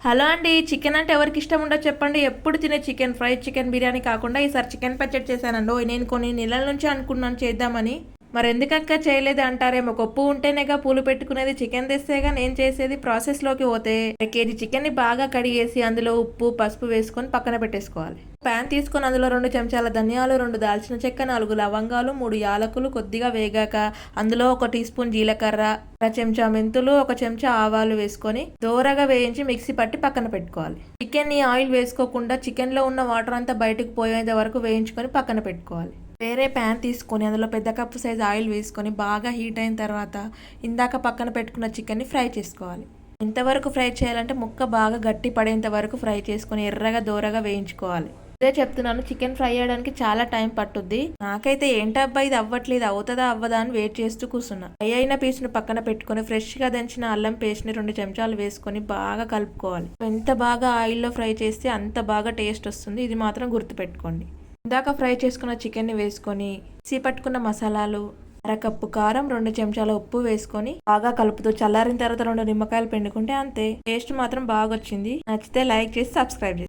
Hello అండి. Chicken అంటే ఎవరికి ఇష్టం ఉండదు చెప్పండి. ఎప్పుడు తినే చికెన్ ఫ్రై, చికెన్ బిర్యానీ కాకుండా ఈసారి చికెన్ పచ్చడి చేశానండోయ్. నేను కొన్ని నెలల నుంచి అనుకున్నాను చేద్దామని. మరెందుకక్క చేయలేదు అంటారేమో. కొప్పు ఉంటేనేగా పూలు పెట్టుకునేది. చికెన్ తెస్తేగా నేను చేసేది. ప్రాసెస్లోకి పోతే కేజీ చికెన్ని బాగా కడిగేసి అందులో ఉప్పు, పసుపు వేసుకొని పక్కన పెట్టేసుకోవాలి. ప్యాన్ తీసుకొని అందులో 2 చెంచాల ధనియాలు, 2 దాల్చిన చెక్క, 4 లవంగాలు, 3 యాలకులు కొద్దిగా వేగాక అందులో 1 టీ స్పూన్ జీలకర్ర, 1 చెంచా మెంతులు, 1 చెంచా ఆవాలు వేసుకొని దోరగా వేయించి మిక్సీ పట్టి పక్కన పెట్టుకోవాలి. చికెన్ని ఆయిల్ వేసుకోకుండా చికెన్లో ఉన్న వాటర్ అంతా బయటకు పోయేంత వరకు వేయించుకొని పక్కన పెట్టుకోవాలి. వేరే ప్యాన్ తీసుకొని అందులో పెద్ద కప్పు సైజ్ ఆయిల్ వేసుకొని బాగా హీట్ అయిన తర్వాత ఇందాక పక్కన పెట్టుకున్న చికెన్ని ఫ్రై చేసుకోవాలి. ఎంతవరకు ఫ్రై చేయాలంటే ముక్క బాగా గట్టి పడేంత వరకు ఫ్రై చేసుకొని ఎర్రగా దోరగా వేయించుకోవాలి. ఇదే చెప్తున్నాను, చికెన్ ఫ్రై చేయడానికి చాలా టైం పట్టుద్ది. నాకైతే ఏంటబ్బా ఇది అవ్వట్లేదు, అవుతుందా అవ్వదా అని వెయిట్ చేస్తూ కూర్చున్నా. ఫ్రై అయిన పీస్ను పక్కన పెట్టుకొని ఫ్రెష్గా దంచిన అల్లం పేస్ట్ని 2 చెంచాలు వేసుకొని బాగా కలుపుకోవాలి. ఎంత బాగా ఆయిల్లో ఫ్రై చేస్తే అంత బాగా టేస్ట్ వస్తుంది. ఇది మాత్రం గుర్తుపెట్టుకోండి. ఇందాక ఫ్రై చేసుకున్న చికెన్ని వేసుకొని మిక్సీ పట్టుకున్న మసాలాలు, 1/2 కప్పు కారం, 2 చెంచాల ఉప్పు వేసుకొని బాగా కలుపుతూ చల్లారిన తర్వాత 2 నిమ్మకాయలు పిండుకుంటే అంతే. టేస్ట్ మాత్రం బాగా వచ్చింది. నచ్చితే లైక్ చేసి సబ్స్క్రైబ్ చేయండి.